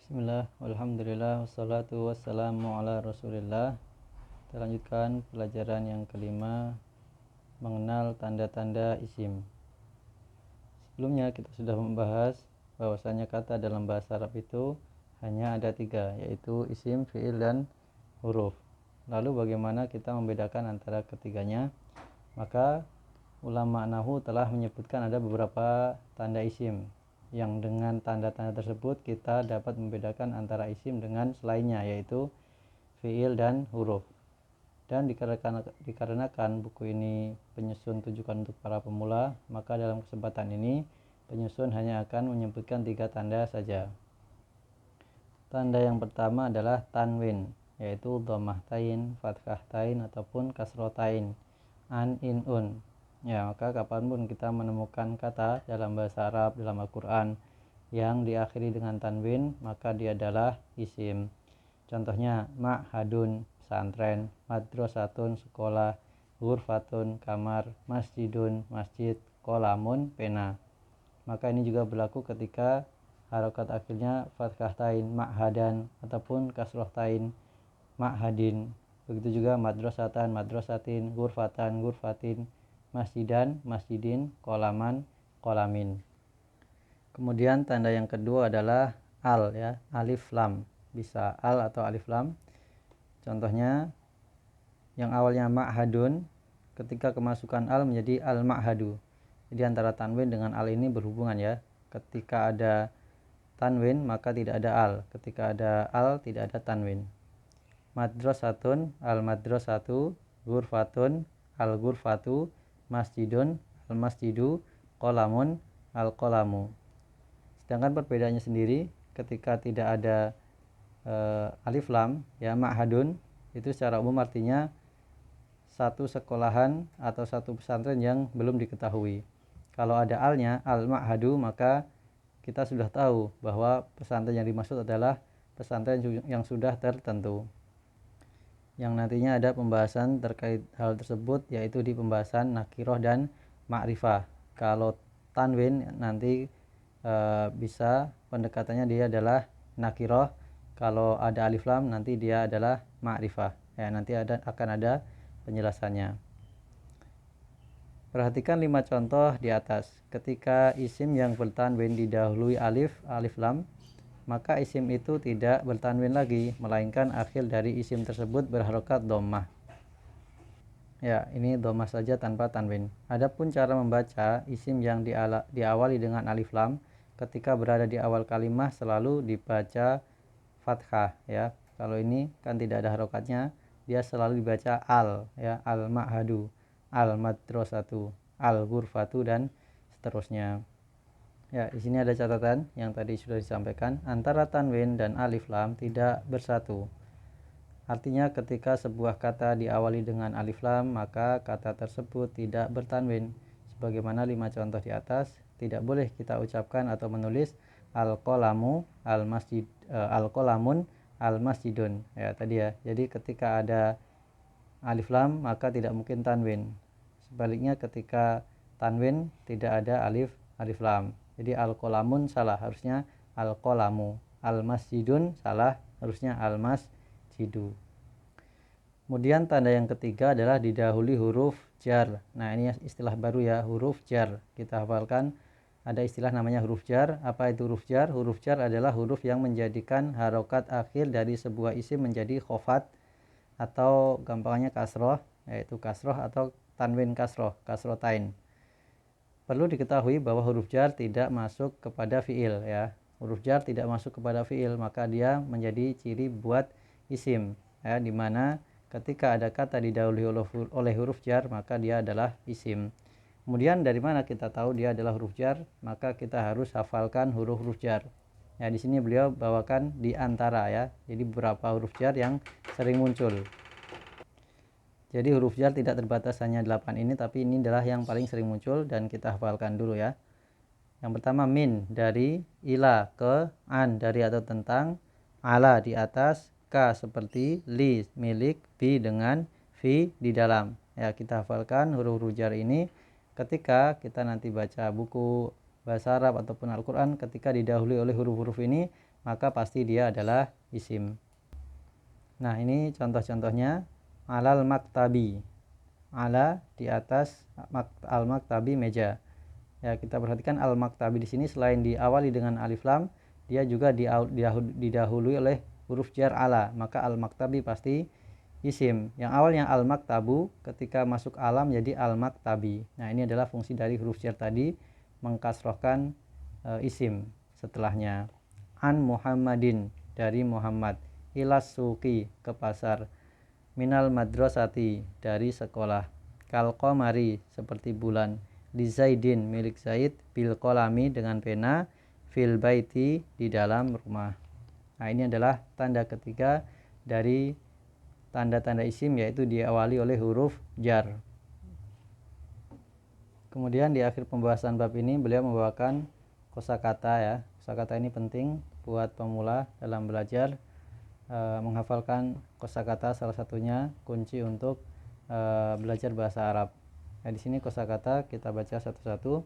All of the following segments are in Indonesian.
Bismillah, walhamdulillah, wassalatu wassalamu ala rasulillah. Kita lanjutkan pelajaran yang kelima, mengenal tanda-tanda isim. Sebelumnya kita sudah membahas bahwasanya kata dalam bahasa Arab itu hanya ada 3, yaitu isim, fi'il, dan huruf. Lalu bagaimana kita membedakan antara ketiganya? Maka ulama nahwu telah menyebutkan ada beberapa tanda isim yang dengan tanda-tanda tersebut kita dapat membedakan antara isim dengan selainnya, yaitu fiil dan huruf. Dan dikarenakan buku ini penyusun tujukan untuk para pemula, maka dalam kesempatan ini penyusun hanya akan menyebutkan 3 tanda saja. Tanda yang pertama adalah tanwin, yaitu dhammahtain, fathahtain ataupun kasrotain, an, in, un. Ya, maka kapanpun kita menemukan kata dalam bahasa Arab, dalam Al-Quran yang diakhiri dengan tanwin, maka dia adalah isim. Contohnya ma'hadun, pesantren, madrasatun, sekolah, ghurfatun, kamar, masjidun, masjid, qalamun, pena. Maka ini juga berlaku ketika harokat akhirnya fathahtain, ma'hadan, ataupun kasrohtain, ma'hadin. Begitu juga madrasatan, madrasatin, ghurfatan, ghurfatin, masjidan, masjidin, qalaman, qalamin. Kemudian tanda yang kedua adalah al, ya, alif lam. Bisa al atau alif lam. Contohnya yang awalnya ma'hadun, ketika kemasukan al menjadi al-ma'hadu. Jadi antara tanwin dengan al ini berhubungan, ya. Ketika ada tanwin maka tidak ada al, ketika ada al tidak ada tanwin. Madrasatun, al-madrasatu, ghurfatun, al-ghurfatu, masjidun, al-masjidu, qalamun, al-qalamu. Sedangkan perbedaannya sendiri ketika tidak ada alif lam, ya, ma'hadun itu secara umum artinya satu sekolahan atau satu pesantren yang belum diketahui. Kalau ada alnya, al-ma'hadu, maka kita sudah tahu bahwa pesantren yang dimaksud adalah pesantren yang sudah tertentu, yang nantinya ada pembahasan terkait hal tersebut, yaitu di pembahasan nakiroh dan ma'rifah. Kalau tanwin nanti bisa pendekatannya dia adalah nakiroh. Kalau ada alif lam nanti dia adalah ma'rifah, ya, nanti akan ada penjelasannya. Perhatikan 5 contoh di atas. Ketika isim yang bertanwin didahului alif lam, maka isim itu tidak bertanwin lagi, melainkan akhir dari isim tersebut berharokat dhammah. Ya, ini dhammah saja tanpa tanwin. Adapun cara membaca isim yang diawali dengan alif lam, ketika berada di awal kalimah selalu dibaca fathah, ya. Kalau ini kan tidak ada harokatnya, dia selalu dibaca al, ya, al-ma'hadu, al-madrasatu, al-ghurfatu, dan seterusnya. Ya, di sini ada catatan yang tadi sudah disampaikan, antara tanwin dan alif lam tidak bersatu. Artinya ketika sebuah kata diawali dengan alif lam, maka kata tersebut tidak bertanwin. Sebagaimana 5 contoh di atas, tidak boleh kita ucapkan atau menulis al-qalamu, al-masjid, al-qalamun, al-masjidun. Ya, tadi, ya. Jadi ketika ada alif lam maka tidak mungkin tanwin. Sebaliknya ketika tanwin tidak ada alif lam. Jadi al-qalamun salah, harusnya al-qalamu. Al-masjidun salah, harusnya al-masjidu. Kemudian tanda yang ketiga adalah didahului huruf jar. Nah, ini istilah baru, ya, huruf jar. Kita hafalkan ada istilah namanya huruf jar. Apa itu huruf jar? Huruf jar adalah huruf yang menjadikan harokat akhir dari sebuah isim menjadi khofat atau gampangnya kasroh, yaitu kasroh atau tanwin kasroh, kasrotain. Perlu diketahui bahwa huruf jar tidak masuk kepada fiil, ya. Huruf jar tidak masuk kepada fiil, maka dia menjadi ciri buat isim, ya, dimana ketika ada kata didahului oleh huruf jar maka dia adalah isim. Kemudian dari mana kita tahu dia adalah huruf jar? Maka kita harus hafalkan huruf-huruf jar. Ya, di sini beliau bawakan di antara, ya. Jadi beberapa huruf jar yang sering muncul. Jadi huruf jar tidak terbatas hanya 8 ini, tapi ini adalah yang paling sering muncul dan kita hafalkan dulu, ya. Yang pertama min, dari, ila, ke, an, dari atau tentang, ala, di atas, ka, seperti, li, milik, bi, dengan, fi, di dalam. Ya, kita hafalkan huruf-huruf jar ini ketika kita nanti baca buku bahasa Arab ataupun Al-Quran. Ketika didahului oleh huruf-huruf ini, maka pasti dia adalah isim. Nah, ini contoh-contohnya. Alal maktabi, ala di atas, al maktabi meja. Ya, kita perhatikan al maktabi di sini selain diawali dengan alif lam, dia juga didahului oleh huruf jar ala, maka al maktabi pasti isim. Yang awalnya al maktabu, ketika masuk alam jadi al maktabi. Nah, ini adalah fungsi dari huruf jar tadi, mengkasrohkan isim setelahnya. An Muhammadin, dari Muhammad. Ilas suki, ke pasar. Minal madrasati, dari sekolah. Kal qamari, seperti bulan. Li Zaidin, milik Zaid. Bil qalami, dengan pena. Fil baiti, di dalam rumah. Nah, ini adalah tanda ketiga dari tanda-tanda isim, yaitu diawali oleh huruf jar. Kemudian di akhir pembahasan bab ini beliau membawakan kosakata ya. Kosakata ini penting buat pemula dalam belajar. Menghafalkan kosakata salah satunya kunci untuk belajar bahasa Arab. Nah, di sini kosakata kita baca satu-satu.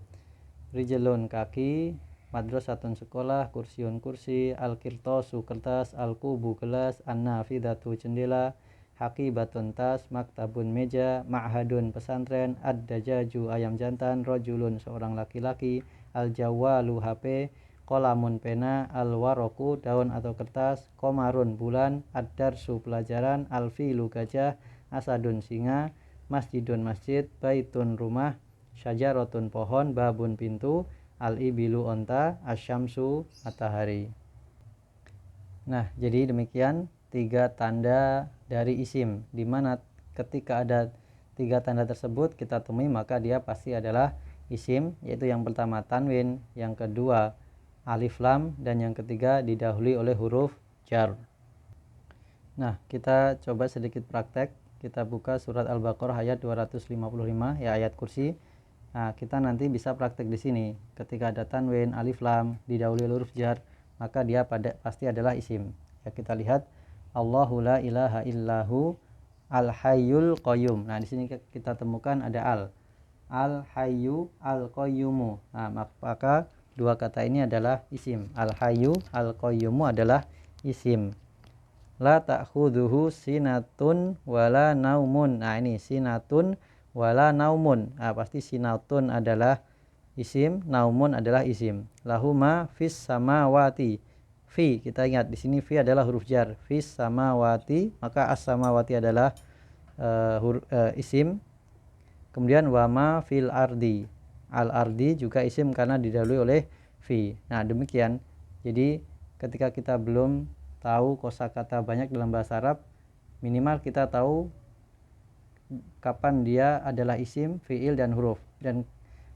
Rijlun, kaki. Madrasatun, sekolah. Kursiun, kursi. Al-qirtasu, kertas. Al-qubu, gelas. An-nafidatu, jendela. Haqibatun, tas. Maktabun, meja. Ma'hadun, pesantren. Ad-dajaju, ayam jantan. Rajulun, seorang laki-laki. Al-jawalu, HP. Qalamun, pena. Al-waroku, daun atau kertas. Qomarun, bulan. Ad-darsu, pelajaran. Al-filu, gajah. Asadun, singa. Masjidun, masjid. Baitun, rumah. Syajaratun, pohon. Babun, pintu. Al-ibilu, onta. Asyamsu, matahari. Nah, jadi demikian 3 tanda dari isim, di mana ketika ada 3 tanda tersebut kita temui maka dia pasti adalah isim, yaitu yang pertama tanwin, yang kedua alif lam, dan yang ketiga didahului oleh huruf jar. Nah, kita coba sedikit praktek. Kita buka surat Al-Baqarah ayat 255, ya, ayat kursi. Nah, kita nanti bisa praktek di sini. Ketika ada tanwin, alif lam, didahului huruf jar, maka dia pasti adalah isim. Ya, kita lihat Allahu la ilaha illahu al-hayyul qayyum. Nah, di sini kita temukan ada al-hayyu, al-qayyumu. Nah, maka 2 kata ini adalah isim. Al-hayyu, al-qayyumu adalah isim. La ta'khudhuhu sinatun wala naumun. Nah, ini sinatun wala naumun. Nah, pasti sinatun adalah isim, naumun adalah isim. Lahuma fis samawati. Fi, kita ingat di sini fi adalah huruf jar. Fis samawati, maka as-samawati adalah isim. Kemudian wama fil ardi. Al-ardi juga isim karena didahului oleh fi. Nah, demikian. Jadi ketika kita belum tahu kosakata banyak dalam bahasa Arab, minimal kita tahu kapan dia adalah isim, fiil, dan huruf. Dan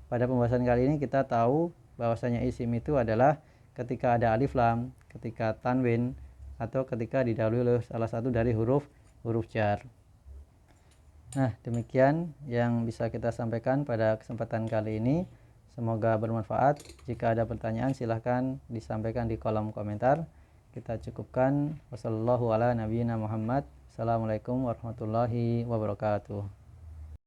pada pembahasan kali ini kita tahu bahwasanya isim itu adalah ketika ada alif lam, ketika tanwin, atau ketika didahului oleh salah satu dari huruf jar. Nah, demikian yang bisa kita sampaikan pada kesempatan kali ini. Semoga bermanfaat. Jika ada pertanyaan silahkan disampaikan di kolom komentar. Kita cukupkan. Wassalamualaikum warahmatullahi wabarakatuh.